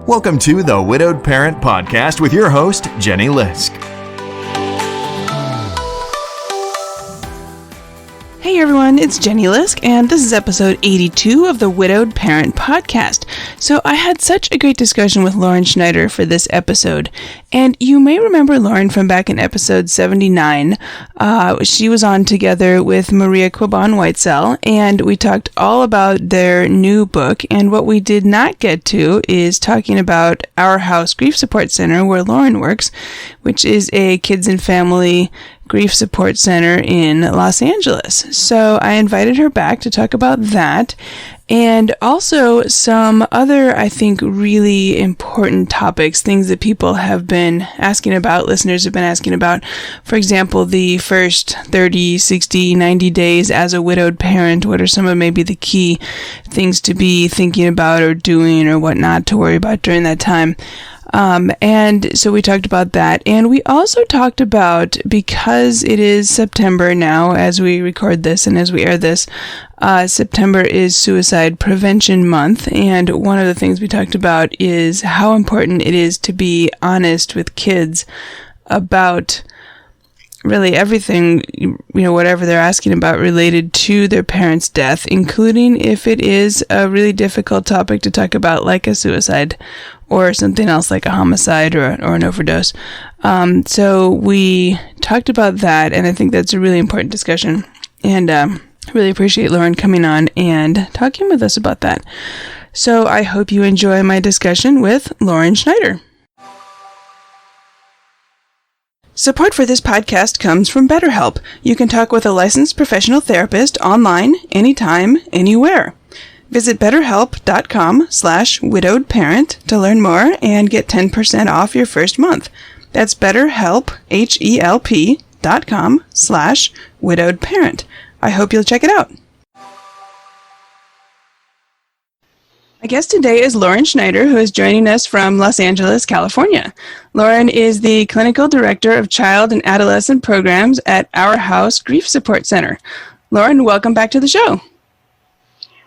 Welcome to the Widowed Parent Podcast with your host, Jenny Lisk. Hey everyone, it's Jenny Lisk, and this is episode 82 of the Widowed Parent Podcast. So I had such a great discussion with Lauren Schneider for this episode, and you may remember Lauren from back in episode 79. She was on together with Maria Quiban Whitesell, and we talked all about their new book, and what we did not get to is talking about OURHOUSE Grief Support Center, where Lauren works, which is a kids and family grief support center in Los Angeles. So I invited her back to talk about that and also some other, I think, really important topics, things that people have been asking about, listeners have been asking about. For example, the first 30, 60, 90 days as a widowed parent. What are some of maybe the key things to be thinking about or doing or what not to worry about during that time? And so we talked about that. And we also talked about, because it is September now, as we record this and as we air this, September is Suicide Prevention Month. And one of the things we talked about is how important it is to be honest with kids about really everything, whatever they're asking about related to their parents' death, including if it is a really difficult topic to talk about, like a suicide or something else like a homicide or an overdose. So we talked about that, and I think that's a really important discussion. And really appreciate Lauren coming on and talking with us about that. So I hope you enjoy my discussion with Lauren Schneider. Support for this podcast comes from BetterHelp. You can talk with a licensed professional therapist online, anytime, anywhere. Visit betterhelp.com/widowedparent to learn more and get 10% off your first month. That's BetterHelp, HELP.com/widowedparent. I hope you'll check it out. My guest today is Lauren Schneider, who is joining us from Los Angeles, California. Lauren is the Clinical Director of Child and Adolescent Programs at OURHOUSE Grief Support Center. Lauren, welcome back to the show.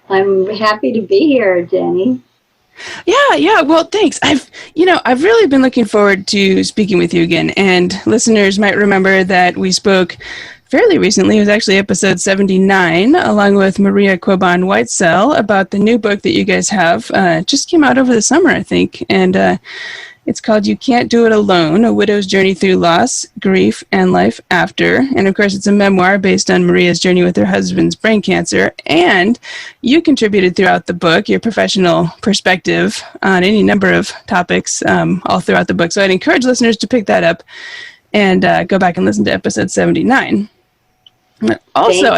I'm happy to be here, Jenny. Yeah. Well, thanks. I've really been looking forward to speaking with you again. And listeners might remember that we spoke fairly recently. It was actually episode 79, along with Maria Quiban Whitesell, about the new book that you guys have. Just came out over the summer, I think. And it's called You Can't Do It Alone, A Widow's Journey Through Loss, Grief, and Life After. And of course, it's a memoir based on Maria's journey with her husband's brain cancer. And you contributed throughout the book your professional perspective on any number of topics all throughout the book. So I'd encourage listeners to pick that up and go back and listen to episode 79. Also,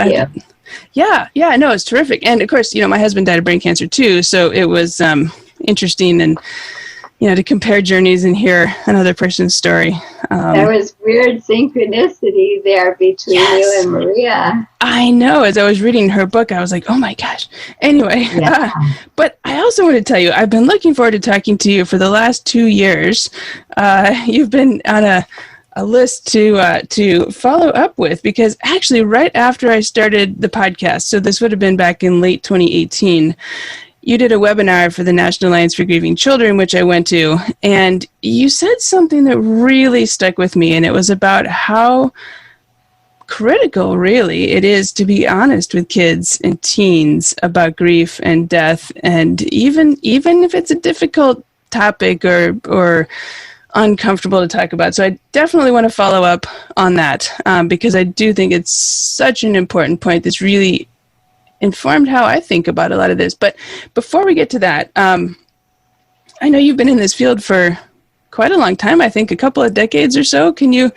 it's terrific. And of course, my husband died of brain cancer too. So it was interesting and to compare journeys and hear another person's story. There was weird synchronicity there between you and Maria. I know. As I was reading her book, I was like, oh my gosh. Anyway, but I also want to tell you, I've been looking forward to talking to you for the last 2 years. You've been on a list to follow up with, because actually right after I started the podcast, so this would have been back in late 2018, you did a webinar for the National Alliance for Grieving Children, which I went to, and you said something that really stuck with me, and it was about how critical, really, it is to be honest with kids and teens about grief and death, and even if it's a difficult topic or uncomfortable to talk about. So I definitely want to follow up on that because I do think it's such an important point that's really informed how I think about a lot of this. But before we get to that, I know you've been in this field for quite a long time, I think a couple of decades or so. Can you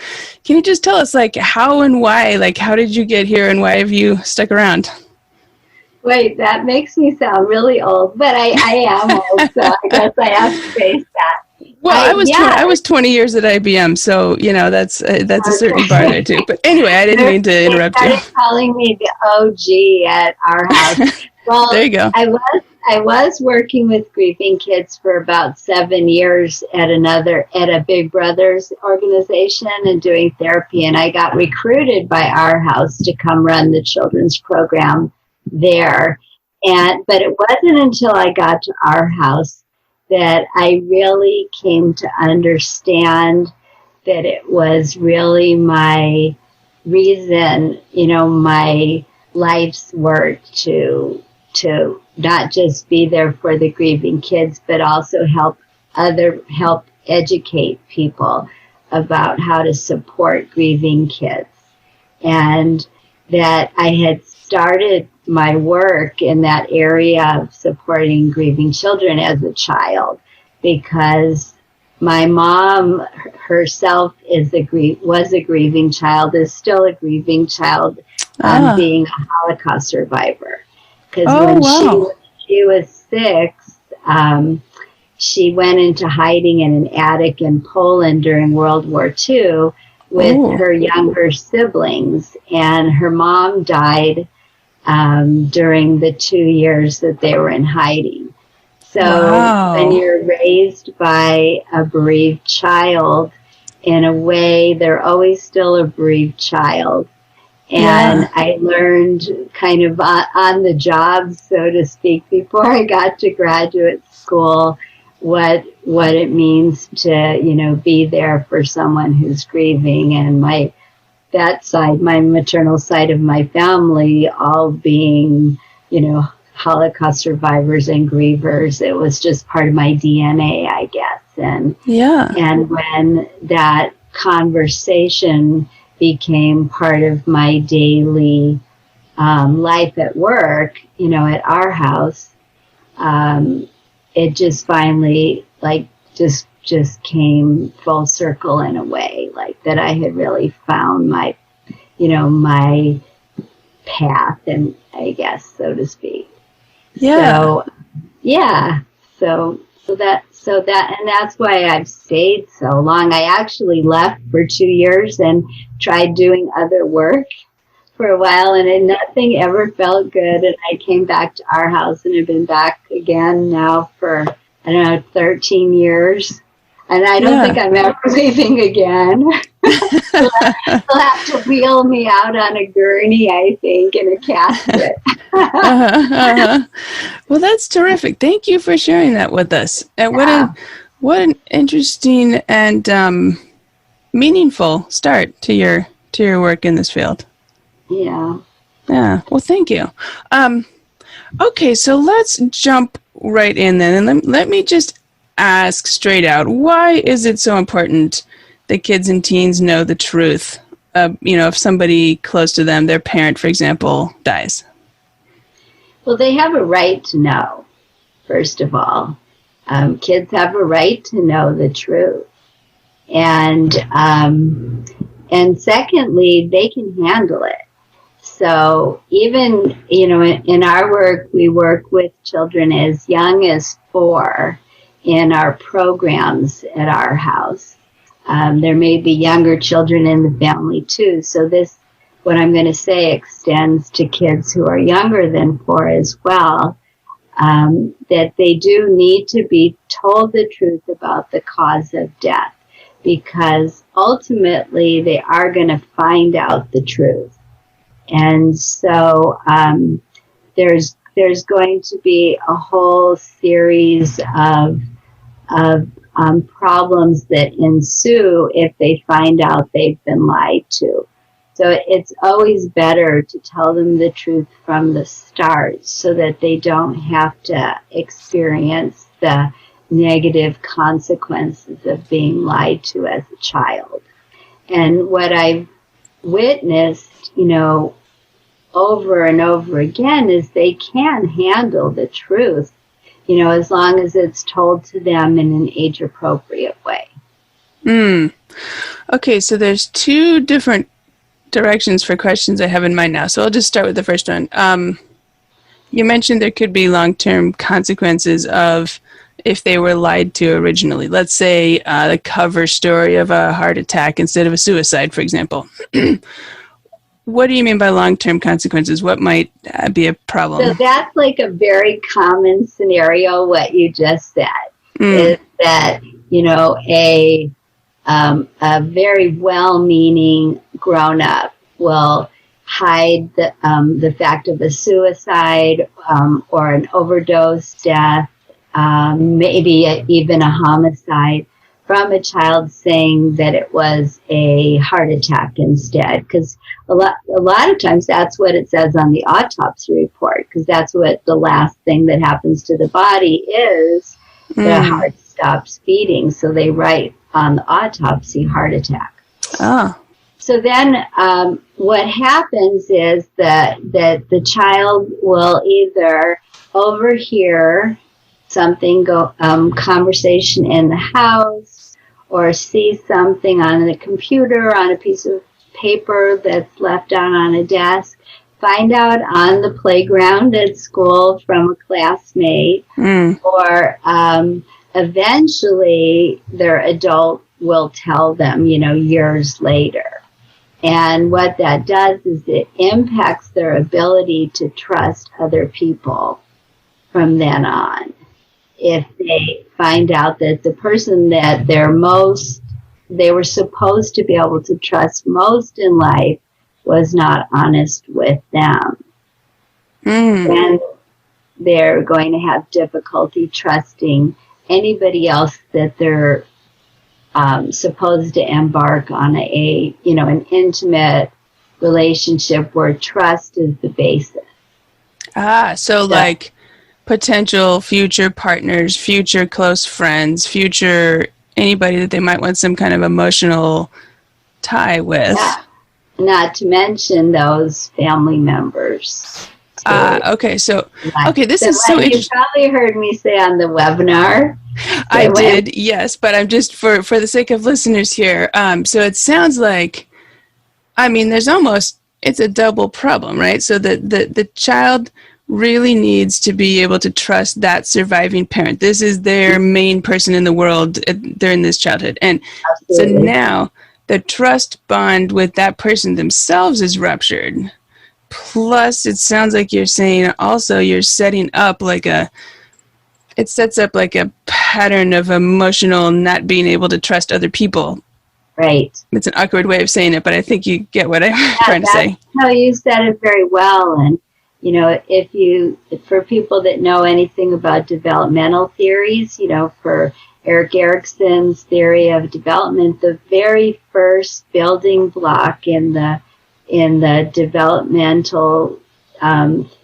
just tell us how and why, how did you get here and why have you stuck around? Wait, that makes me sound really old, but I am old, so I guess I have to face that. Well, I was 20 years at IBM, so that's a certain bar there too. But anyway, I didn't mean to interrupt you. They started calling me the OG at our house. Well, there you go. I was working with grieving kids for about 7 years at a Big Brothers organization and doing therapy, and I got recruited by OURHOUSE to come run the children's program there. But it wasn't until I got to OURHOUSE that I really came to understand that it was really my reason, my life's work to not just be there for the grieving kids, but also help educate people about how to support grieving kids. And that I had started my work in that area of supporting grieving children as a child, because my mom herself was a grieving child, is still a grieving child, being a Holocaust survivor. Because when she was 6, she went into hiding in an attic in Poland during World War II with her younger siblings, and her mom died during the 2 years that they were in hiding. So when you're raised by a bereaved child, in a way, they're always still a bereaved child. And I learned kind of on the job, so to speak, before I got to graduate school, what it means to, be there for someone who's grieving. And my maternal side of my family, all being, Holocaust survivors and grievers. It was just part of my DNA, I guess. And when that conversation became part of my daily life at work, at our house, it just finally just came full circle in a way, like that I had really found my path, and I guess, so to speak. So and that's why I've stayed so long. I actually left for 2 years and tried doing other work for a while, and nothing ever felt good. And I came back to our house, and I've been back again now for, 13 years. And I don't think I'm ever leaving again. They'll have to wheel me out on a gurney, I think, in a casket. Well, that's terrific. Thank you for sharing that with us. And what an interesting and meaningful start to your work in this field. Yeah. Yeah. Well, thank you. Okay, so let's jump right in then, and let me just ask straight out: why is it so important that kids and teens know the truth? If somebody close to them, their parent, for example, dies. Well, they have a right to know. First of all, kids have a right to know the truth, and secondly, they can handle it. So even, in our work, we work with children as young as 4 in our programs at our house. There may be younger children in the family too. So what I'm going to say extends to kids who are younger than 4 as well, that they do need to be told the truth about the cause of death, because ultimately they are going to find out the truth. And so there's going to be a whole series of problems that ensue if they find out they've been lied to. So it's always better to tell them the truth from the start, so that they don't have to experience the negative consequences of being lied to as a child. And what I've witnessed, over and over again, is they can handle the truth, as long as it's told to them in an age-appropriate way. Okay, so there's 2 different directions for questions I have in mind now. So I'll just start with the first one. You mentioned there could be long-term consequences of if they were lied to originally. Let's say the cover story of a heart attack instead of a suicide, for example. What do you mean by long-term consequences? What might be a problem? So that's like a very common scenario, what you just said, is that, a very well-meaning grown-up will hide the fact of a suicide or an overdose death maybe even a homicide, from a child saying that it was a heart attack instead. Because a lot of times that's what it says on the autopsy report, because that's what the last thing that happens to the body is, the heart stops beating. So they write on the autopsy heart attack. Oh. So then what happens is that the child will either overhear something conversation in the house, or see something on the computer, on a piece of paper that's left out on a desk, find out on the playground at school from a classmate, or eventually their adult will tell them, years later. And what that does is it impacts their ability to trust other people from then on. If they find out that the person that they were supposed to be able to trust most in life was not honest with them, then they're going to have difficulty trusting anybody else that they're supposed to embark on an intimate relationship where trust is the basis. So like potential future partners, future close friends, future anybody that they might want some kind of emotional tie with. Yeah. Not to mention those family members. Okay. So, this is so interesting. You probably heard me say on the webinar. I did, yes, but I'm just for the sake of listeners here. So it sounds like, it's a double problem, right? So the child really needs to be able to trust that surviving parent. This is their main person in the world during this childhood. And so now the trust bond with that person themselves is ruptured. Plus, it sounds like you're saying also you're setting up it sets up like a pattern of emotional not being able to trust other people. Right. It's an awkward way of saying it, but I think you get what I'm trying to say. No, you said it very well. And for people that know anything about developmental theories, for Erik Erikson's theory of development, the very first building block in the developmental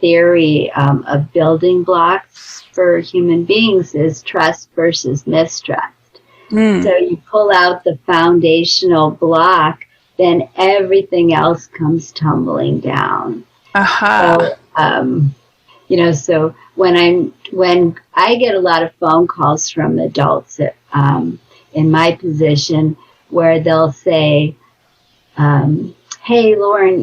theory of building blocks for human beings is trust versus mistrust. So you pull out the foundational block, then everything else comes tumbling down. So, so when I get a lot of phone calls from adults in my position where they'll say, hey, Lauren,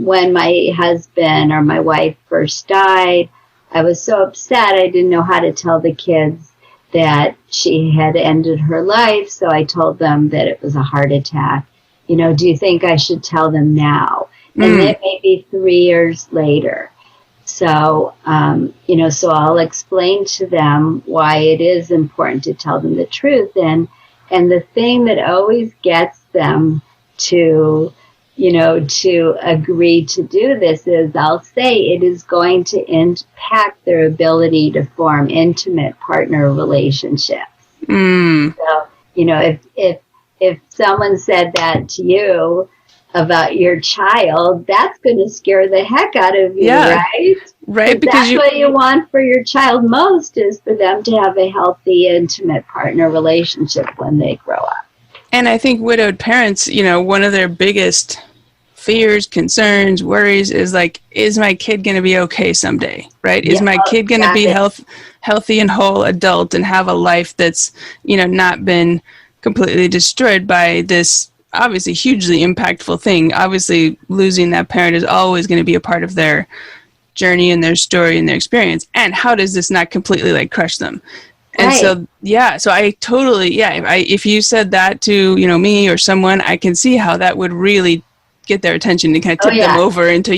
when my husband or my wife first died, I was so upset I didn't know how to tell the kids that she had ended her life, so I told them that it was a heart attack. Do you think I should tell them now? And it may be 3 years later. So, so I'll explain to them why it is important to tell them the truth. And the thing that always gets them to agree to do this is I'll say it is going to impact their ability to form intimate partner relationships. So, if someone said that to you about your child, that's going to scare the heck out of you, right? Right, because that's what you want for your child most is for them to have a healthy, intimate partner relationship when they grow up. And I think widowed parents, one of their biggest fears, concerns, worries is is my kid going to be okay someday, right? Is my kid going to be healthy and whole adult and have a life that's, not been completely destroyed by this obviously hugely impactful thing? Obviously, losing that parent is always going to be a part of their journey and their story and their experience. And how does this not completely crush them? And so I totally, if you said that to, me or someone, I can see how that would really get their attention and kind of tip them over into,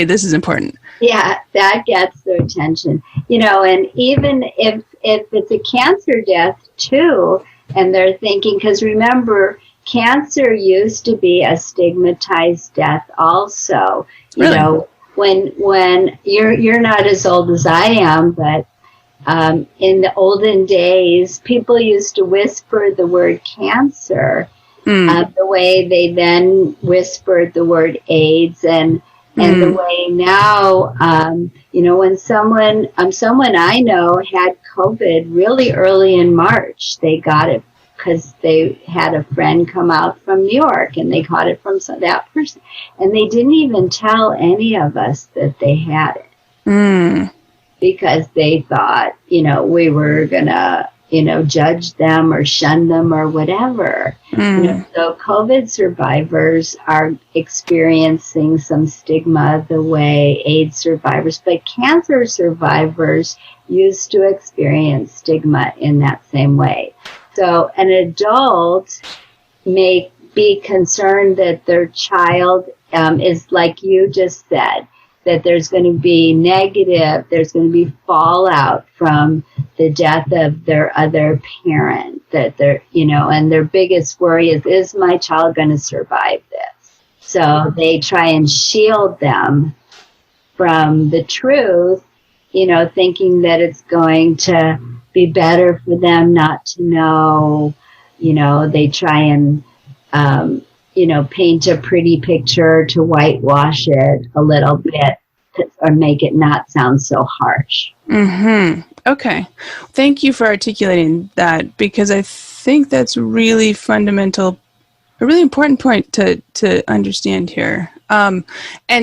this is important. Yeah, that gets their attention. And even if it's a cancer death too, and they're thinking, because remember, cancer used to be a stigmatized death also. Really? When you're not as old as I am, but in the olden days, people used to whisper the word cancer the way they then whispered the word AIDS, and the way now, when someone I know had COVID really early in March. They got it because they had a friend come out from New York, and they caught it from that person, and they didn't even tell any of us that they had it. Because they thought, we were going to, judge them or shun them or whatever. So COVID survivors are experiencing some stigma the way AIDS survivors, but cancer survivors used to experience stigma in that same way. So an adult may be concerned that their child is, like you just said, that there's going to be negative, there's going to be fallout from the death of their other parent, that they're, and their biggest worry is my child going to survive this? So they try and shield them from the truth, thinking that it's going to be better for them not to know. They try and, paint a pretty picture to whitewash it a little bit or make it not sound so harsh. Okay. Thank you for articulating that, because I think that's really fundamental, a really important point to understand here. And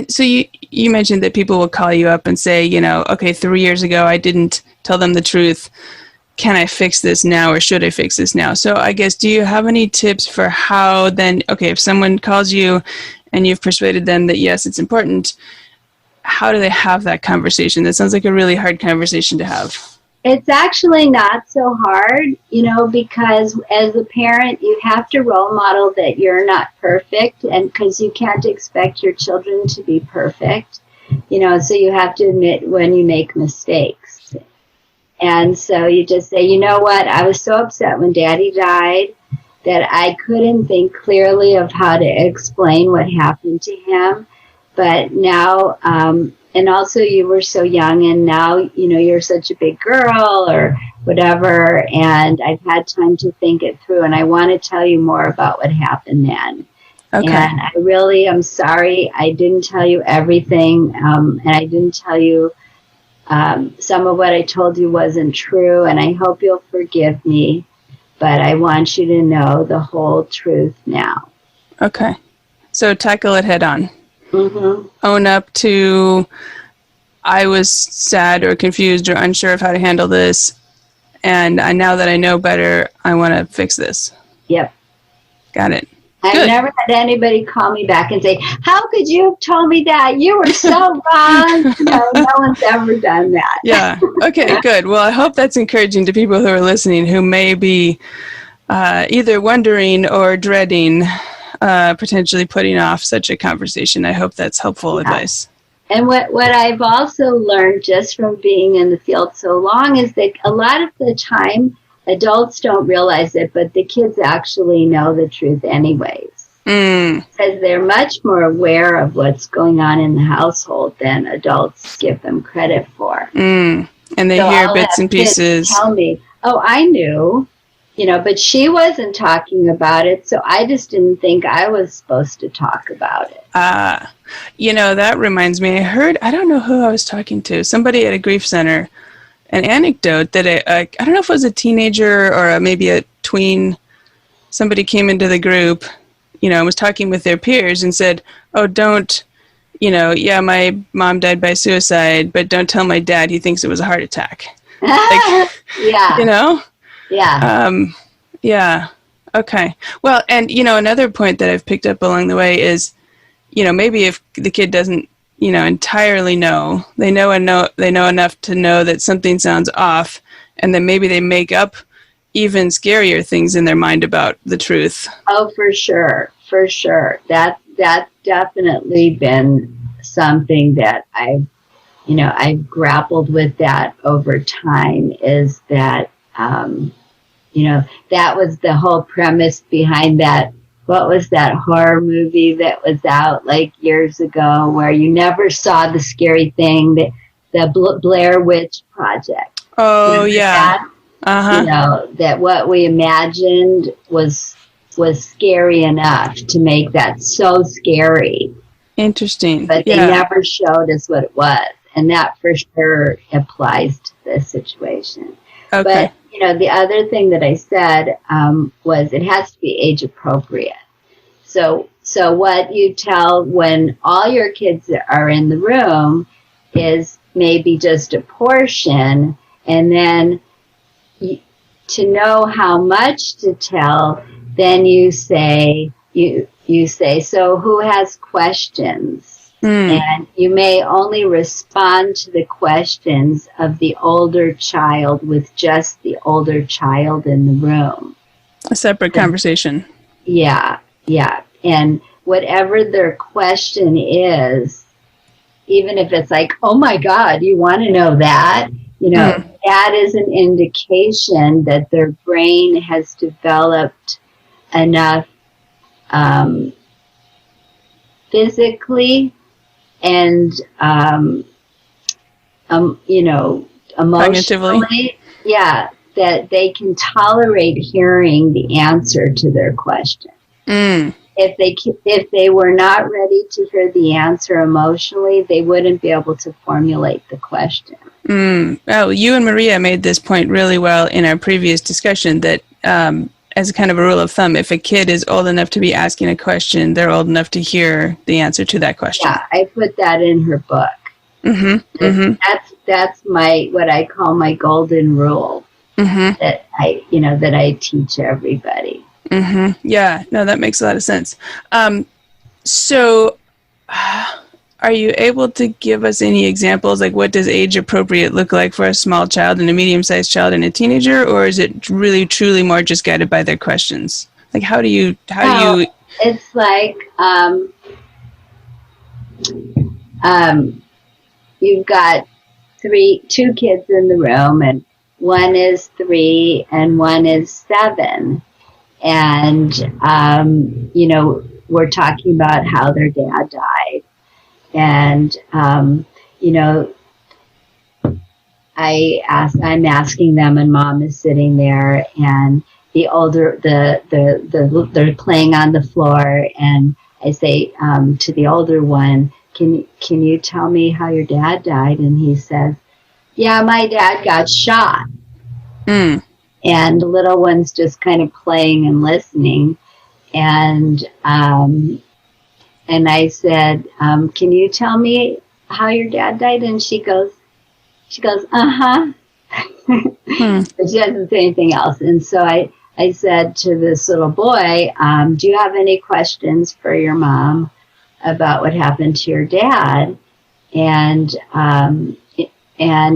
so you mentioned that people will call you up and say, okay, 3 years ago, I didn't tell them the truth. Can I fix this now, or should I fix this now? So I guess, do you have any tips for how then, okay, if someone calls you and you've persuaded them that, yes, it's important, how do they have that conversation? That sounds like a really hard conversation to have. It's actually not so hard, because as a parent, you have to role model that you're not perfect, and because you can't expect your children to be perfect, so you have to admit when you make mistakes. And so you just say, you know what, I was so upset when Daddy died that I couldn't think clearly of how to explain what happened to him. But now, and also you were so young, and now, you're such a big girl or whatever, and I've had time to think it through, and I want to tell you more about what happened then. Okay. And I really am sorry I didn't tell you everything, and I didn't tell you some of what I told you wasn't true, and I hope you'll forgive me, but I want you to know the whole truth now. Okay. So tackle it head on. Own up to, I was sad or confused or unsure of how to handle this, and now that I know better, I want to fix this. Yep. Got it. I've never had anybody call me back and say, how could you have told me that? You were so wrong. No one's ever done that. Yeah. Okay, good. Well, I hope that's encouraging to people who are listening who may be either wondering or dreading potentially putting off such a conversation. I hope that's helpful advice. And what I've also learned just from being in the field so long is that a lot of the time, adults don't realize it, but the kids actually know the truth anyways. Because they're much more aware of what's going on in the household than adults give them credit for. And they hear bits and pieces. Tell me, oh, I knew, but she wasn't talking about it, so I just didn't think I was supposed to talk about it. That reminds me, I don't know who I was talking to, somebody at a grief center, an anecdote that I don't know if it was a teenager or maybe a tween. Somebody came into the group, and was talking with their peers and said, oh, don't, my mom died by suicide, but don't tell my dad, he thinks it was a heart attack. Yeah. Yeah. Yeah. Okay. Well, and, another point that I've picked up along the way is, maybe if the kid doesn't, entirely know, they know enough to know that something sounds off, and then maybe they make up even scarier things in their mind about the truth. Oh, for sure. That's definitely been something that I've grappled with that over time, is that, that was the whole premise behind that. What was that horror movie that was out like years ago where you never saw the scary thing, the Blair Witch Project? Oh, yeah. That what we imagined was scary enough to make that so scary. Interesting. But they never showed us what it was. And that for sure applies to this situation. Okay. But, the other thing that I said was it has to be age appropriate. So what you tell when all your kids are in the room is maybe just a portion, and then to know how much to tell, then you say, so who has questions? And you may only respond to the questions of the older child with just the older child in the room. A separate conversation. Yeah. And whatever their question is, even if it's like, oh my God, you want to know that? That is an indication that their brain has developed enough physically and, emotionally, that they can tolerate hearing the answer to their question. If they were not ready to hear the answer emotionally, they wouldn't be able to formulate the question. Oh, you and Maria made this point really well in our previous discussion that as a kind of a rule of thumb, if a kid is old enough to be asking a question, they're old enough to hear the answer to that question. Yeah, I put that in her book. That's my what I call my golden rule that I teach everybody. Yeah, no, that makes a lot of sense. So are you able to give us any examples? Like, what does age appropriate look like for a small child and a medium-sized child and a teenager? Or is it really, truly more just guided by their questions? Like, how do you? It's like, you've got two kids in the room, and one is 3 and one is 7. And, we're talking about how their dad died. And, I'm asking them, and Mom is sitting there, and they're playing on the floor, and I say, to the older one, can you tell me how your dad died? And he says, yeah, my dad got shot. And the little one's just kind of playing and listening. And I said, can you tell me how your dad died? And she goes, uh-huh. But she doesn't say anything else. And so I said to this little boy, do you have any questions for your mom about what happened to your dad? And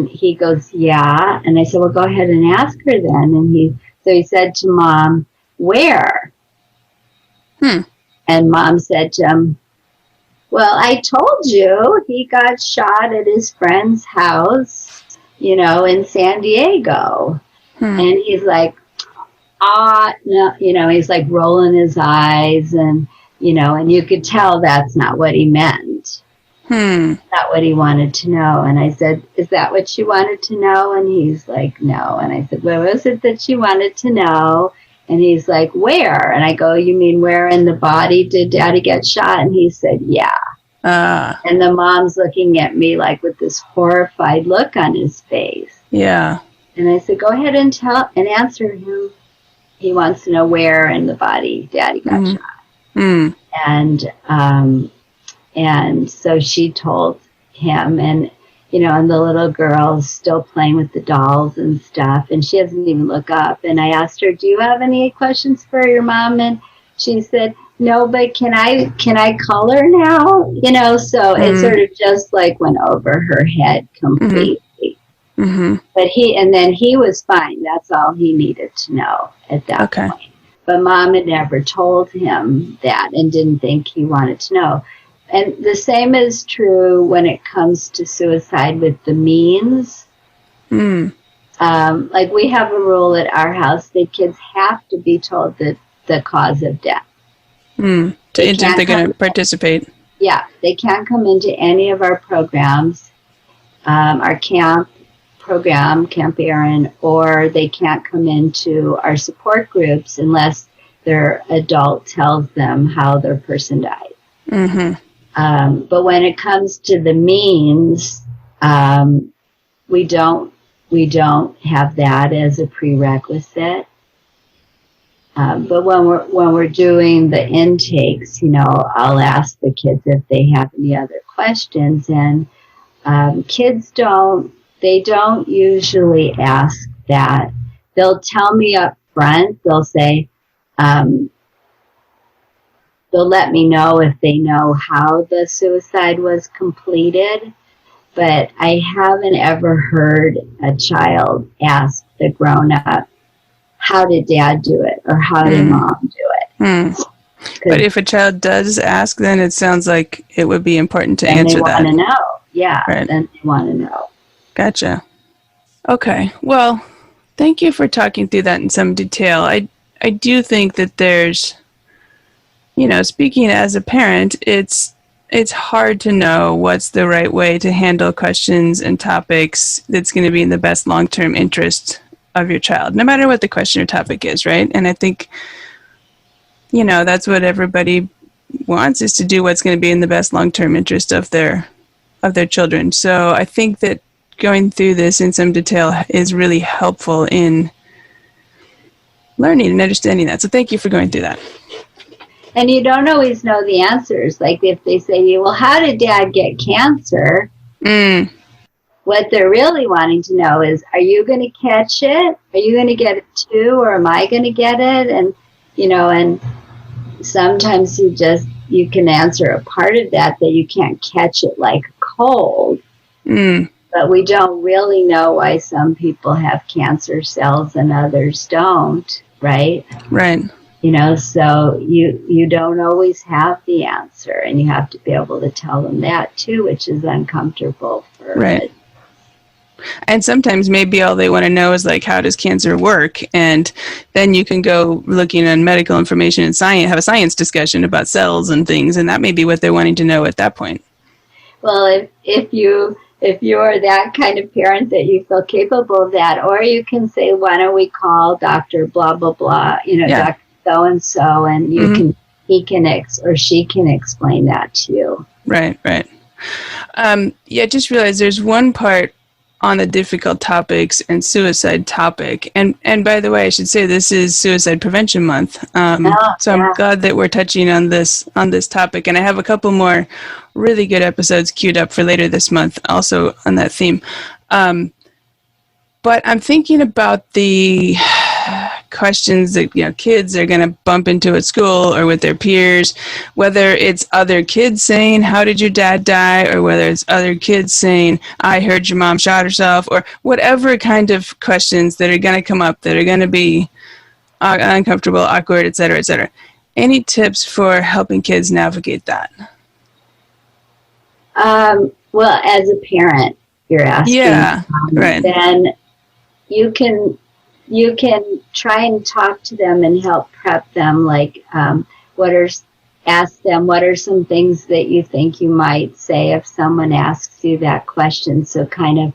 he goes, yeah. And I said, well, go ahead and ask her then. And he said to Mom, where? And Mom said to him, well, I told you he got shot at his friend's house, in San Diego. And he's like, no, he's like rolling his eyes, and you could tell that's not what he meant. Not what he wanted to know. And I said, is that what you wanted to know? And he's like, no. And I said, what was it that you wanted to know? And he's like, where? And I go, you mean where in the body did Daddy get shot? And he said, yeah. And the mom's looking at me like with this horrified look on his face. Yeah. And I said, go ahead and answer him. He wants to know where in the body Daddy got shot. And so she told him, and and the little girl's still playing with the dolls and stuff, and she doesn't even look up. And I asked her, do you have any questions for your mom? And she said, no, but can I color now? So it sort of just like went over her head completely. But he was fine. That's all he needed to know at that point. But Mom had never told him that and didn't think he wanted to know. And the same is true when it comes to suicide with the means. Like we have a rule at our house that kids have to be told the cause of death. If they're going to participate. Yeah, they can't come into any of our programs, our camp program, Camp Aaron, or they can't come into our support groups unless their adult tells them how their person died. Mm-hmm. But when it comes to the means, we don't have that as a prerequisite. But when we're doing the intakes, I'll ask the kids if they have any other questions, and kids don't usually ask that. They'll tell me up front. They'll say, they'll let me know if they know how the suicide was completed, but I haven't ever heard a child ask the grown-up, how did dad do it, or how did mom do it? But if a child does ask, then it sounds like it would be important to answer that. They want to know. Yeah, right. Then they want to know. Gotcha. Okay, well, thank you for talking through that in some detail. I do think that there's, speaking as a parent, it's hard to know what's the right way to handle questions and topics that's going to be in the best long-term interest of your child, no matter what the question or topic is, right? And I think, that's what everybody wants, is to do what's going to be in the best long-term interest of their children. So I think that going through this in some detail is really helpful in learning and understanding that. So thank you for going through that. And you don't always know the answers. Like if they say, well, how did dad get cancer? What they're really wanting to know is, are you going to catch it? Are you going to get it too? Or am I going to get it? And, and sometimes you can answer a part of that you can't catch it like a cold. But we don't really know why some people have cancer cells and others don't, right? Right. So you don't always have the answer, and you have to be able to tell them that too, which is uncomfortable for right. And sometimes maybe all they want to know is like, how does cancer work? And then you can go looking on medical information and science, have a science discussion about cells and things, and that may be what they're wanting to know at that point. Well, if you are that kind of parent that you feel capable of that, or you can say, why don't we call Dr. blah, blah, blah, Dr. So-and-so, and he can or she can explain that to you. Right. Just realize there's one part on the difficult topics and suicide topic. And by the way, I should say this is Suicide Prevention Month. So I'm glad that we're touching on this topic. And I have a couple more really good episodes queued up for later this month, also on that theme. But I'm thinking about the questions that kids are going to bump into at school or with their peers, whether it's other kids saying, how did your dad die? Or whether it's other kids saying, I heard your mom shot herself, or whatever kind of questions that are going to come up that are going to be uncomfortable, awkward, et cetera, et cetera. Any tips for helping kids navigate that? Well, as a parent, you're asking. Yeah, right. Then you can try and talk to them and help prep them, like ask them what are some things that you think you might say if someone asks you that question. So kind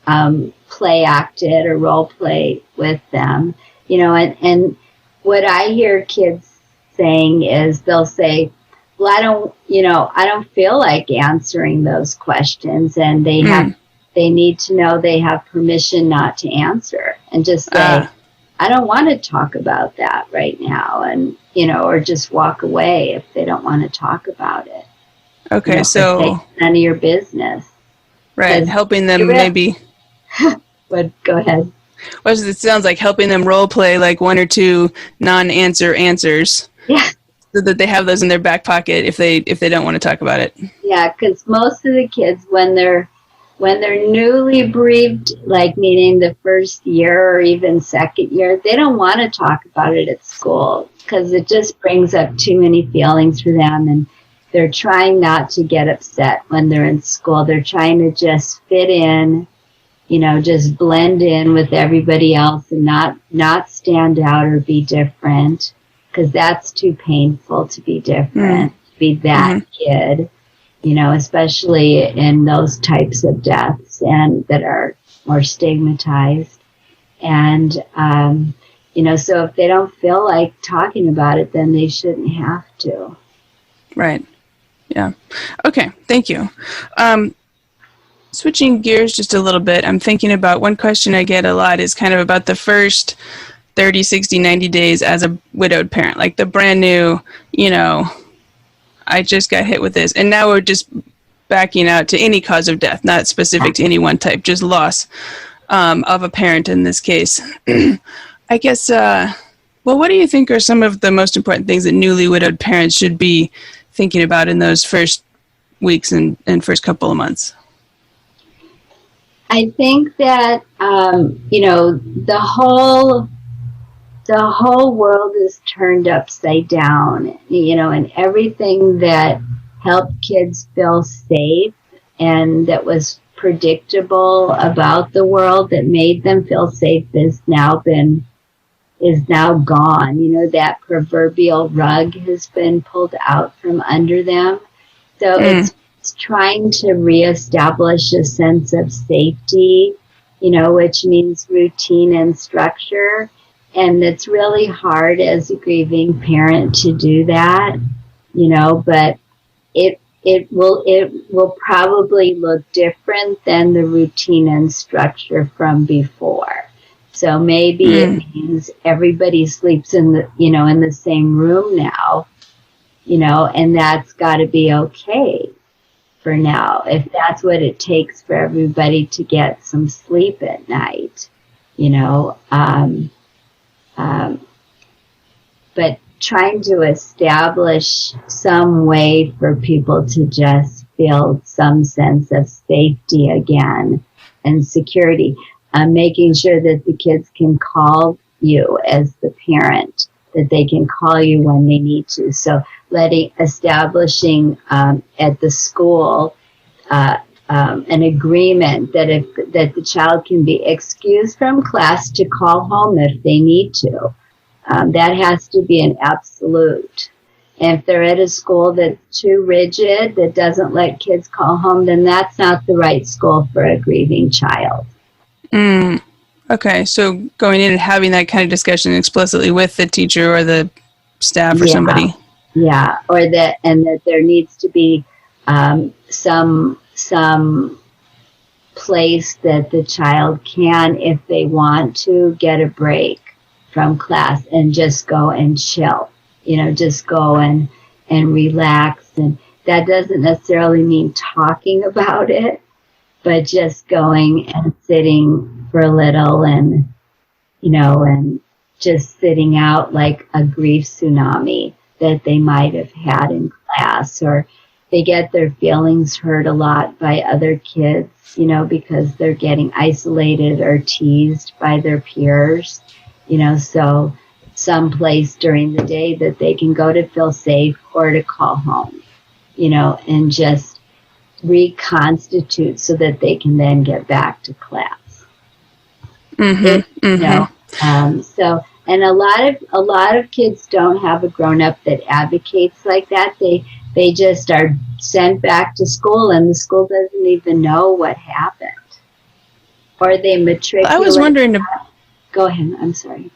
of play act it or role play with them, and what I hear kids saying is they'll say, well, I don't feel like answering those questions, and they need to know they have permission not to answer, and just say, I don't want to talk about that right now, and, or just walk away if they don't want to talk about it. Okay, so it's none of your business. Right, helping them maybe. But go ahead. Well, it sounds like helping them role play like one or two non-answer answers. Yeah. So that they have those in their back pocket if they don't want to talk about it. Yeah, because most of the kids, when they're newly bereaved, like meaning the first year or even second year, they don't want to talk about it at school because it just brings up too many feelings for them, and they're trying not to get upset when they're in school. They're trying to just fit in, just blend in with everybody else and not stand out or be different, because that's too painful to be different, to be that kid. Especially in those types of deaths and that are more stigmatized. And, so if they don't feel like talking about it, then they shouldn't have to. Right. Yeah. Okay. Thank you. Switching gears just a little bit, I'm thinking about one question I get a lot is kind of about the first 30, 60, 90 days as a widowed parent, like the brand new, I just got hit with this. And now we're just backing out to any cause of death, not specific to any one type, just loss of a parent in this case. I guess, what do you think are some of the most important things that newly widowed parents should be thinking about in those first weeks and first couple of months? I think that, the whole world is turned upside down, and everything that helped kids feel safe and that was predictable about the world that made them feel safe is now gone. That proverbial rug has been pulled out from under them. So it's trying to reestablish a sense of safety, which means routine and structure. And it's really hard as a grieving parent to do that, but it will probably look different than the routine and structure from before. So maybe it means everybody sleeps in the same room now, and that's got to be okay for now, if that's what it takes for everybody to get some sleep at night, but trying to establish some way for people to just feel some sense of safety again and security, making sure that the kids can call you as the parent, that they can call you when they need to. So establishing at the school an agreement that the child can be excused from class to call home if they need to. That has to be an absolute. And if they're at a school that's too rigid, that doesn't let kids call home, then that's not the right school for a grieving child. Okay, so going in and having that kind of discussion explicitly with the teacher or the staff or somebody. Yeah, that there needs to be some place that the child can, if they want to, get a break from class and just go and chill, just go and relax. And that doesn't necessarily mean talking about it, but just going and sitting for a little and just sitting out like a grief tsunami that they might have had in class, or they get their feelings hurt a lot by other kids, because they're getting isolated or teased by their peers, so someplace during the day that they can go to feel safe or to call home, and just reconstitute so that they can then get back to class. And a lot of kids don't have a grown-up that advocates like that. They just are sent back to school, and the school doesn't even know what happened. Or they matriculate. I was wondering. Go ahead. I'm sorry.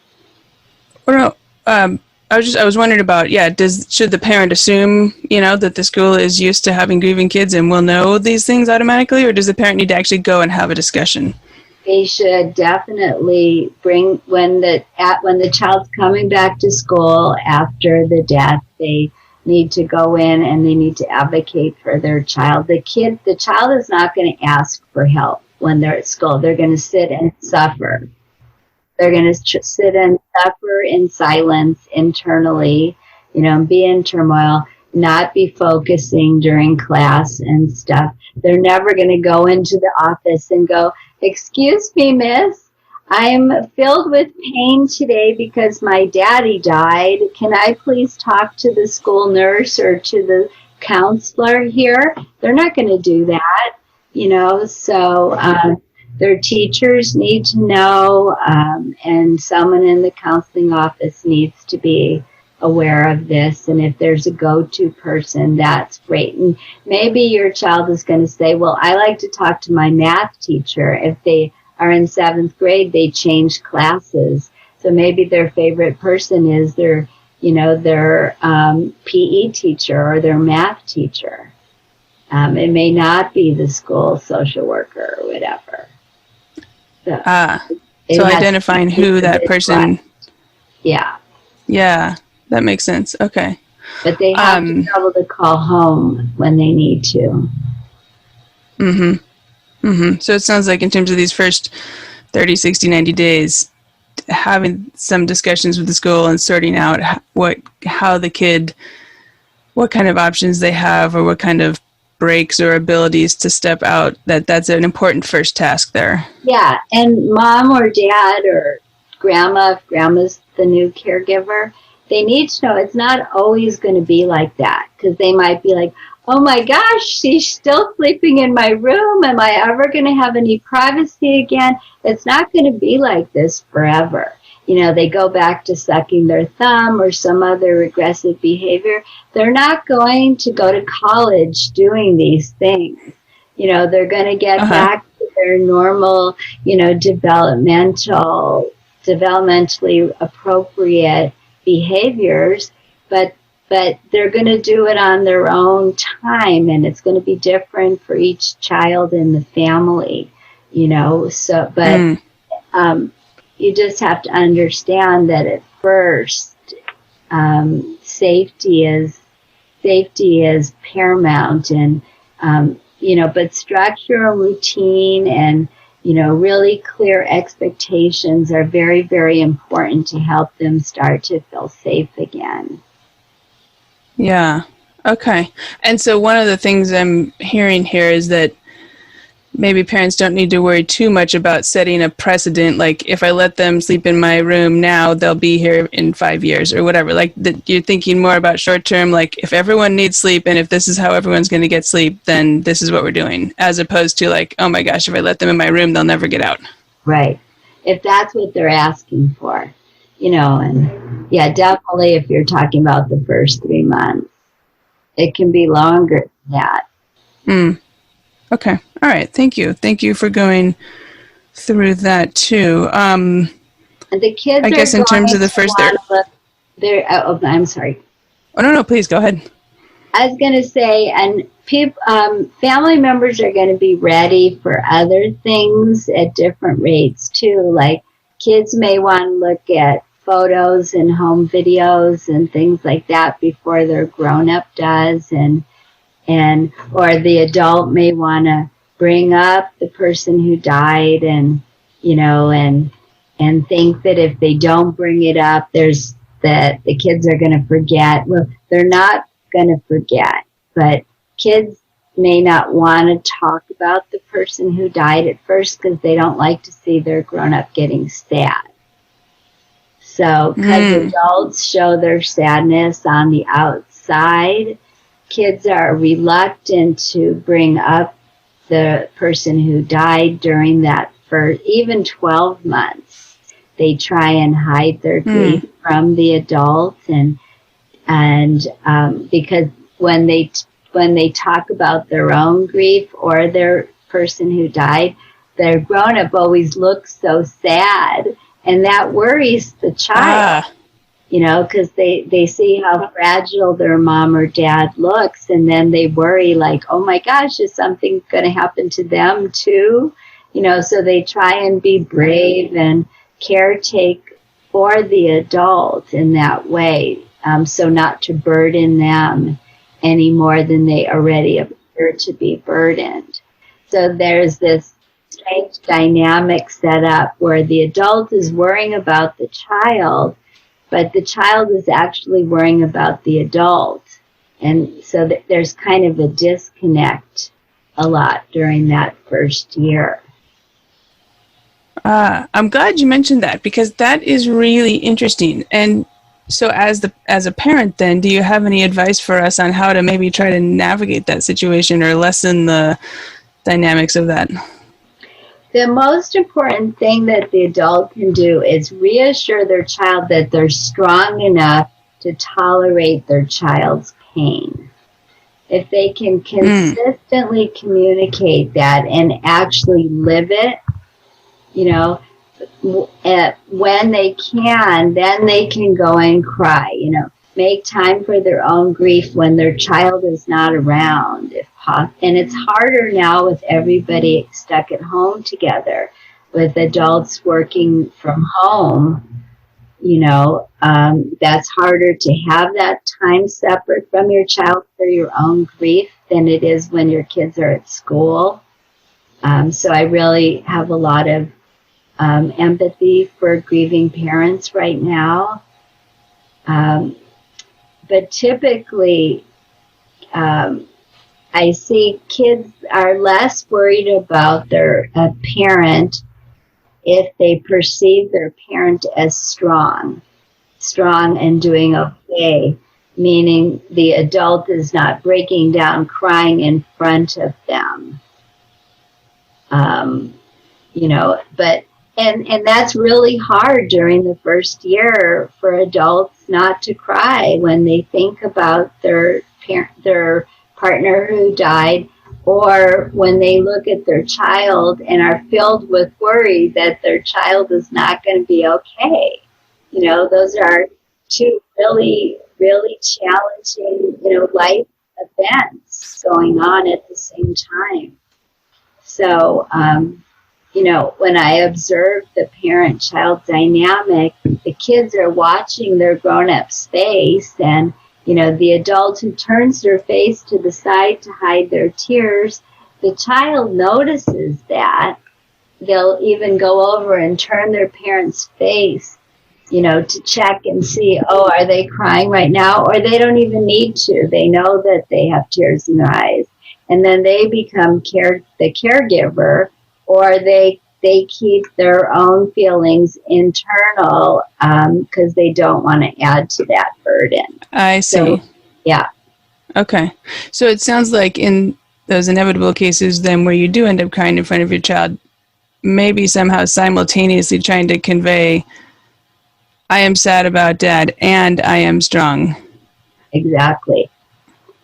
Well, no, I was wondering about, should the parent assume, that the school is used to having grieving kids and will know these things automatically, or does the parent need to actually go and have a discussion? They should definitely bring, when the child's coming back to school after the death, they need to go in and they need to advocate for their child. The child is not going to ask for help when they're at school. They're going to sit and suffer. They're going to sit and suffer in silence internally, be in turmoil, not be focusing during class and stuff. They're never going to go into the office and go, "Excuse me, miss, I'm filled with pain today because my daddy died. Can I please talk to the school nurse or to the counselor here?" They're not going to do that, so their teachers need to know, and someone in the counseling office needs to be aware of this. And if there's a go-to person, that's great. And maybe your child is going to say, "Well, I like to talk to my math teacher," if they are in 7th grade, they change classes. So maybe their favorite person is their PE teacher or their math teacher. It may not be the school social worker or whatever. So identifying who that person... Right. Yeah. Yeah, that makes sense. Okay. But they have to be able to call home when they need to. So it sounds like in terms of these first 30, 60, 90 days, having some discussions with the school and sorting out what kind of options they have or what kind of breaks or abilities to step out, that's an important first task there. Yeah, and mom or dad or grandma, if grandma's the new caregiver, they need to know it's not always going to be like that, because they might be like, oh my gosh, she's still sleeping in my room. Am I ever going to have any privacy again? It's not going to be like this forever. They go back to sucking their thumb or some other regressive behavior. They're not going to go to college doing these things. They're going to get back to their normal, developmentally appropriate behaviors, but they're going to do it on their own time, and it's going to be different for each child in the family, you just have to understand that at first, safety is paramount, and, but structure and routine and, really clear expectations are very, very important to help them start to feel safe again. Yeah. Okay. And so one of the things I'm hearing here is that maybe parents don't need to worry too much about setting a precedent. Like, if I let them sleep in my room now, they'll be here in 5 years or whatever. Like, you're thinking more about short term, like, if everyone needs sleep and if this is how everyone's going to get sleep, then this is what we're doing, as opposed to like, oh my gosh, if I let them in my room, they'll never get out. Right. If that's what they're asking for, and yeah, definitely if you're talking about the first 3 months, it can be longer than that. Okay. All right. Thank you. Thank you for going through that too. And the kids, I guess, in terms of the first, I'm sorry. Oh no, please go ahead. I was going to say, and family members are going to be ready for other things at different rates too. Like, kids may want to look at photos and home videos and things like that before their grown-up does, or the adult may want to bring up the person who died, and think that if they don't bring it up, that the kids are going to forget. Well, they're not going to forget, but kids may not want to talk about the person who died at first because they don't like to see their grown-up getting sad. So, because adults show their sadness on the outside, kids are reluctant to bring up the person who died during that for even 12 months. They try and hide their grief from the adult, and because when they talk about their own grief or their person who died, their grown-up always looks so sad, and that worries the child. Because they see how fragile their mom or dad looks, and then they worry, like, oh my gosh, is something going to happen to them too? So they try and be brave and caretake for the adult in that way, so not to burden them any more than they already appear to be burdened. So there's this strange dynamic set up where the adult is worrying about the child, but the child is actually worrying about the adult. And so there's kind of a disconnect a lot during that first year. I'm glad you mentioned that, because that is really interesting. And so as a parent then, do you have any advice for us on how to maybe try to navigate that situation or lessen the dynamics of that? The most important thing that the adult can do is reassure their child that they're strong enough to tolerate their child's pain. If they can consistently communicate that and actually live it, when they can, then they can go and cry, make time for their own grief when their child is not around, if possible. And it's harder now with everybody stuck at home together, with adults working from home. That's harder to have that time separate from your child for your own grief than it is when your kids are at school. So I really have a lot of empathy for grieving parents right now. But typically, I see kids are less worried about their parent if they perceive their parent as strong and doing okay, meaning the adult is not breaking down crying in front of them. But that's really hard during the first year for adults not to cry when they think about their partner who died, or when they look at their child and are filled with worry that their child is not going to be okay. Those are two really, really challenging, life events going on at the same time. So, when I observe the parent-child dynamic, the kids are watching their grown-up's face, and the adult who turns their face to the side to hide their tears, the child notices that. They'll even go over and turn their parent's face, to check and see, are they crying right now? Or they don't even need to. They know that they have tears in their eyes. And then they become the caregiver, or they keep their own feelings internal because they don't want to add to that burden. I see. So, yeah. Okay. So it sounds like in those inevitable cases then where you do end up crying in front of your child, maybe somehow simultaneously trying to convey, I am sad about Dad and I am strong. Exactly.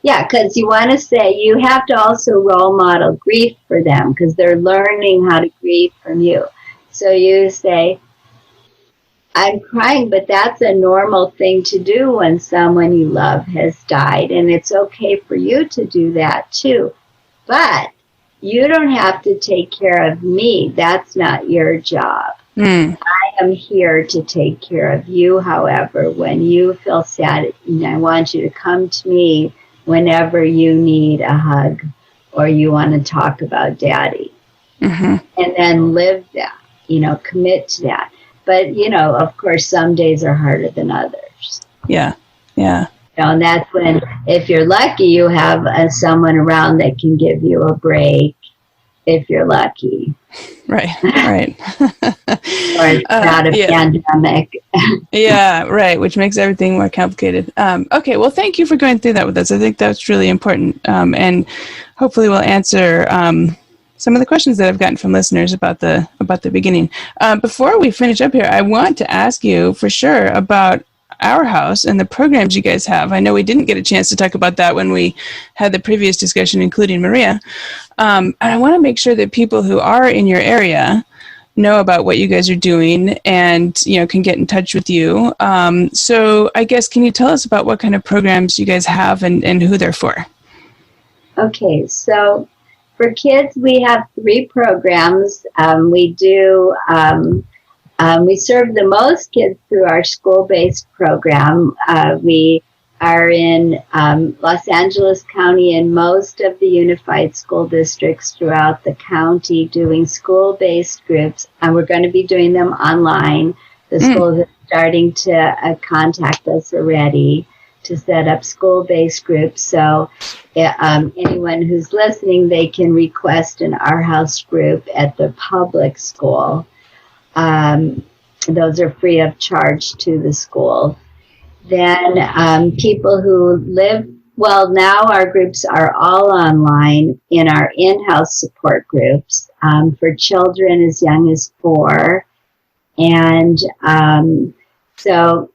Yeah, because you want to say you have to also role model grief for them because they're learning how to grieve from you. So you say, I'm crying, but that's a normal thing to do when someone you love has died. And it's okay for you to do that too. But you don't have to take care of me. That's not your job. I am here to take care of you. However, when you feel sad, I want you to come to me whenever you need a hug or you want to talk about Daddy. And then live that, commit to that. But, of course, some days are harder than others. Yeah. And that's when, if you're lucky, you have someone around that can give you a break, if you're lucky. Right. Or it's not a pandemic. Yeah, right, which makes everything more complicated. Okay, well, thank you for going through that with us. I think that's really important, and hopefully we'll answer some of the questions that I've gotten from listeners about the beginning. Before we finish up here, I want to ask you for sure about Our House and the programs you guys have. I know we didn't get a chance to talk about that when we had the previous discussion, including Maria. And I want to make sure that people who are in your area know about what you guys are doing and, can get in touch with you. So I guess, can you tell us about what kind of programs you guys have and who they're for? Okay, so for kids, we have 3 programs. We serve the most kids through our school-based program. We are in Los Angeles County and most of the unified school districts throughout the county doing school-based groups. And we're going to be doing them online. The schools are starting to contact us already to set up school-based groups. So anyone who's listening, they can request an Our House group at the public school. Those are free of charge to the school. Then people who live, now our groups are all online in our in-house support groups for children as young as 4. And so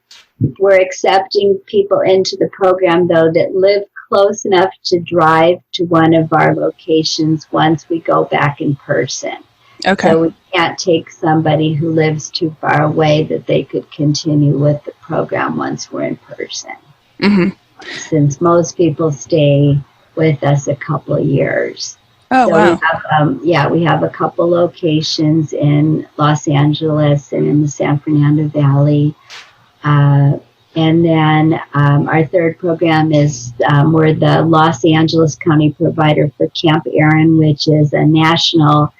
we're accepting people into the program, though, that live close enough to drive to one of our locations once we go back in person. Okay. So we can't take somebody who lives too far away that they could continue with the program once we're in person. Mm-hmm. Since most people stay with us a couple of years. Oh, so wow. we have a couple locations in Los Angeles and in the San Fernando Valley. And then our third program is we're the Los Angeles County provider for Camp Erin, which is a national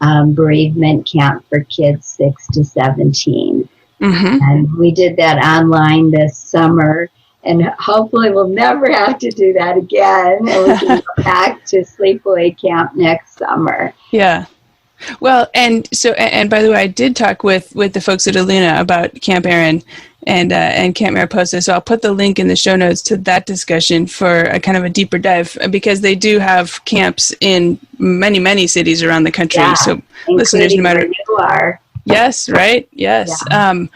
bereavement camp for kids 6 to 17. Mm-hmm. And we did that online this summer. And hopefully we'll never have to do that again. And we can go back to sleepaway camp next summer. Yeah. Well, and by the way, I did talk with the folks at Aluna about Camp Erin and Camp Mariposa. So I'll put the link in the show notes to that discussion for a kind of a deeper dive, because they do have camps in many, many cities around the country. Yeah, so listeners, no matter where you are. Yes, right? Yes. Yeah.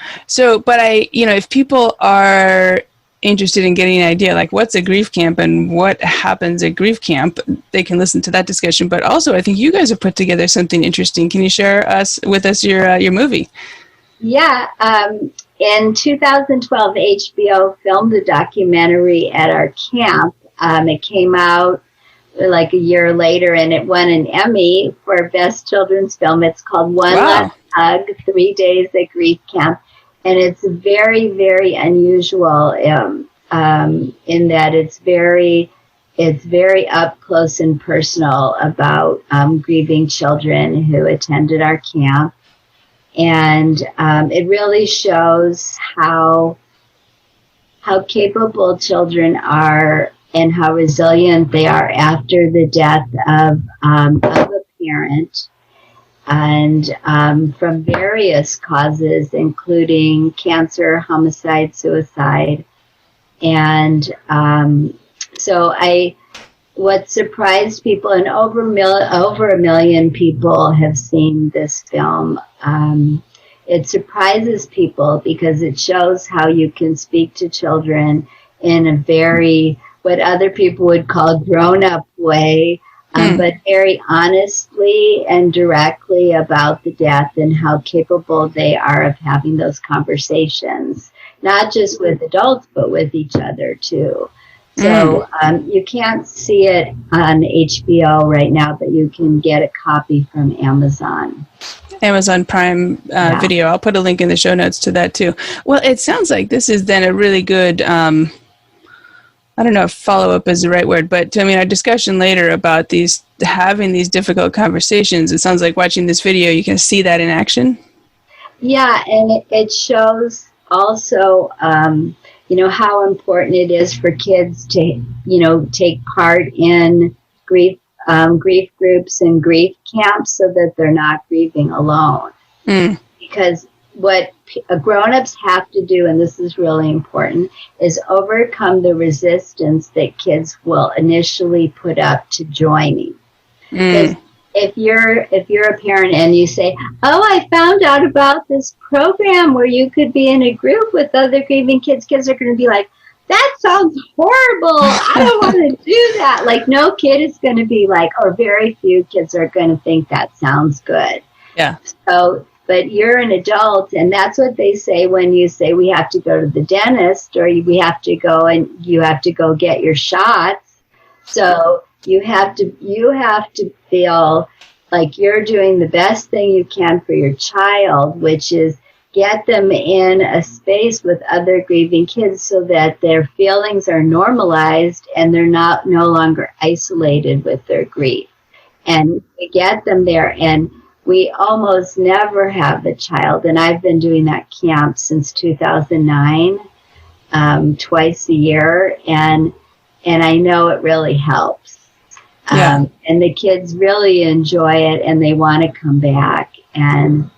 But if people are interested in getting an idea, like what's a grief camp and what happens at grief camp, they can listen to that discussion. But also, I think you guys have put together something interesting. Can you share with us your movie? Yeah. In 2012, HBO filmed a documentary at our camp. It came out like a year later, and it won an Emmy for Best Children's Film. It's called One Last Hug, 3 Days at Grief Camp. And it's very, very unusual in that it's very up close and personal about grieving children who attended our camp. And it really shows how capable children are and how resilient they are after the death of a parent. And from various causes, including cancer, homicide, suicide. And what surprised people, and over a million people have seen this film, it surprises people because it shows how you can speak to children in a very, what other people would call grown-up way, but very honestly and directly about the death and how capable they are of having those conversations, not just with adults, but with each other too. So you can't see it on HBO right now, but you can get a copy from Amazon Prime Video. I'll put a link in the show notes to that too. Well, it sounds like this is then a really good I don't know if follow-up is the right word, but our discussion later about having these difficult conversations, it sounds like watching this video, you can see that in action. Yeah, and it shows also, how important it is for kids to, take part in grief groups and grief camps so that they're not grieving alone. Because what grown-ups have to do, and this is really important, is overcome the resistance that kids will initially put up to joining. Because if you're a parent and you say, "Oh, I found out about this program where you could be in a group with other grieving kids," kids are going to be like, "That sounds horrible. I don't want to do that." Like, no kid is going to be like, or very few kids are going to think that sounds good. Yeah. So, but you're an adult, and that's what they say when you say we have to go to the dentist, or we have to go and you have to go get your shots. So you have to feel like you're doing the best thing you can for your child, which is get them in a space with other grieving kids so that their feelings are normalized and they're no longer isolated with their grief. And we get them there, and we almost never have the child, and I've been doing that camp since 2009, twice a year, and I know it really helps. Yeah. And the kids really enjoy it, and they want to come back, and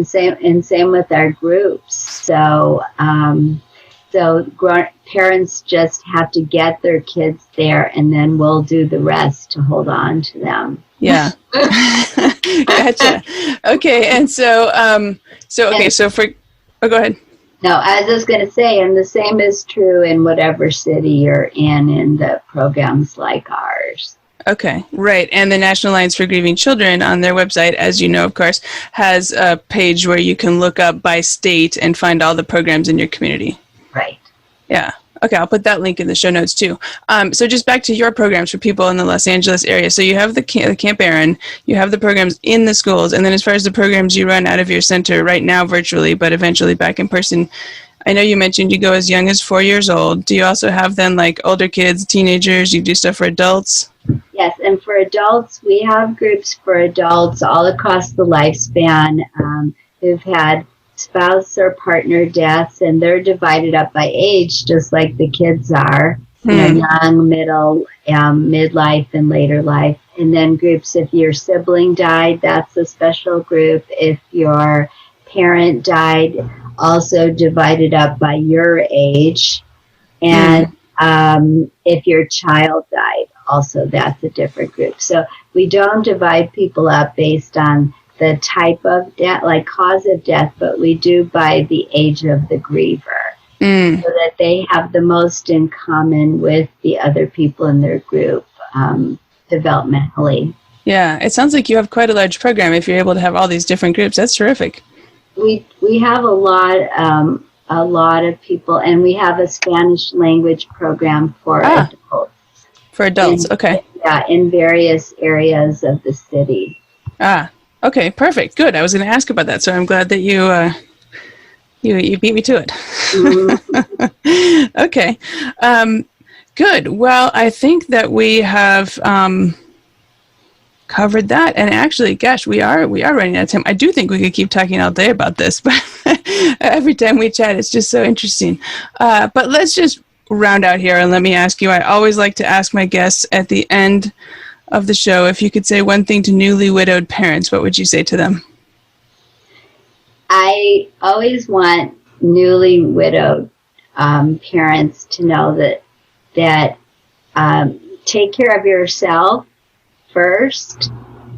same with our groups. So parents just have to get their kids there, and then we'll do the rest to hold on to them. Yeah. Gotcha. Okay. And so go ahead. No, I was just going to say, and the same is true in whatever city you're in the programs like ours. Okay, right. And the National Alliance for Grieving Children on their website, as you know, of course, has a page where you can look up by state and find all the programs in your community. Right. Yeah. Okay, I'll put that link in the show notes too. So just back to your programs for people in the Los Angeles area. So you have the Camp Aaron, you have the programs in the schools, and then as far as the programs you run out of your center right now virtually, but eventually back in person, I know you mentioned you go as young as 4 years old. Do you also have then like older kids, teenagers? You do stuff for adults? Yes, and for adults, we have groups for adults all across the lifespan who've had spouse or partner deaths, and they're divided up by age, just like the kids are. Young, middle, midlife, and later life. And then groups, if your sibling died, that's a special group. If your parent died, also divided up by your age. And if your child died, also that's a different group. So we don't divide people up based on the type of death, like cause of death, but we do by the age of the griever, so that they have the most in common with the other people in their group developmentally. Yeah, it sounds like you have quite a large program if you're able to have all these different groups. That's terrific. We have a lot of people, and we have a Spanish language program for adults. For adults, okay. Yeah, in various areas of the city. Okay, perfect. Good. I was going to ask about that, so I'm glad that you beat me to it. Okay. Good. Well, I think that we have covered that. And actually, gosh, we are running out of time. I do think we could keep talking all day about this, but every time we chat, it's just so interesting. But let's just round out here and let me ask you, I always like to ask my guests at the end of the show, if you could say one thing to newly widowed parents, what would you say to them? I always want newly widowed parents to know that take care of yourself first.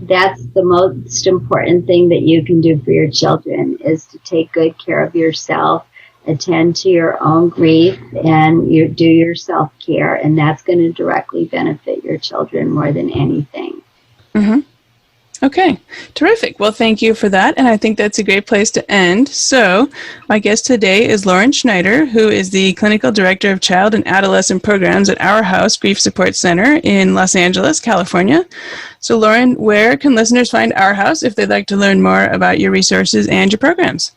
That's the most important thing that you can do for your children, is to take good care of yourself, attend to your own grief, and you do your self-care, and that's going to directly benefit your children more than anything. Okay, terrific. Well, thank you for that, and I think that's a great place to end. So, my guest today is Lauren Schneider, who is the Clinical Director of Child and Adolescent Programs at OURHOUSE Grief Support Center in Los Angeles, California. So, Lauren, where can listeners find OURHOUSE if they'd like to learn more about your resources and your programs?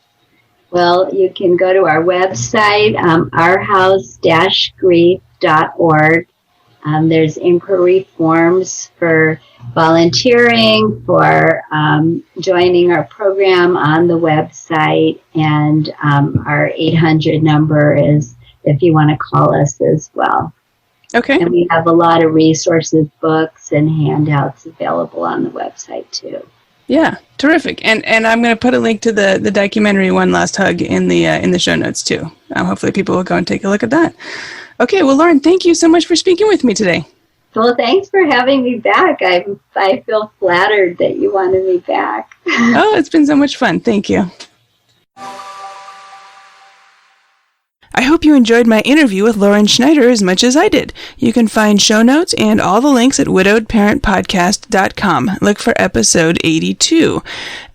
Well, you can go to our website, ourhouse-grief.org. There's inquiry forms for volunteering, for joining our program on the website, and our 800 number is if you want to call us as well. Okay. And we have a lot of resources, books, and handouts available on the website too. Yeah, terrific. And I'm going to put a link to the documentary One Last Hug in the show notes too. Hopefully people will go and take a look at that. Okay, well, Lauren, thank you so much for speaking with me today. Well, thanks for having me back. I feel flattered that you wanted me back. Oh, it's been so much fun. Thank you. I hope you enjoyed my interview with Lauren Schneider as much as I did. You can find show notes and all the links at widowedparentpodcast.com. Look for episode 82.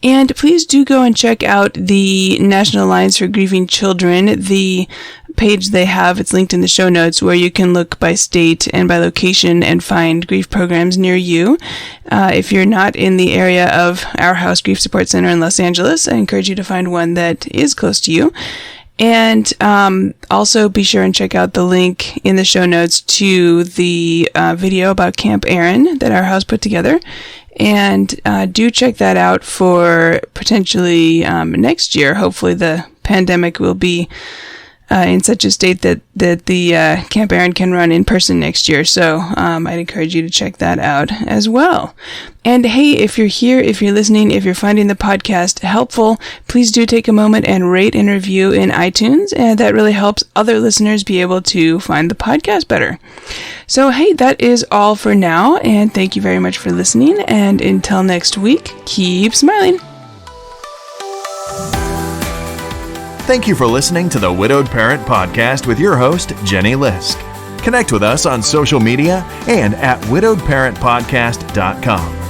And please do go and check out the National Alliance for Grieving Children, the page they have. It's linked in the show notes, where you can look by state and by location and find grief programs near you. If you're not in the area of OURHOUSE Grief Support Center in Los Angeles, I encourage you to find one that is close to you. And also be sure and check out the link in the show notes to the video about Camp Aaron that OURHOUSE put together. And do check that out for potentially next year. Hopefully the pandemic will be in such a state that the Camp Aaron can run in person next year. So I'd encourage you to check that out as well. And hey, if you're here, if you're listening, if you're finding the podcast helpful, please do take a moment and rate and review in iTunes. And that really helps other listeners be able to find the podcast better. So hey, that is all for now. And thank you very much for listening. And until next week, keep smiling. Thank you for listening to the Widowed Parent Podcast with your host, Jenny Lisk. Connect with us on social media and at widowedparentpodcast.com.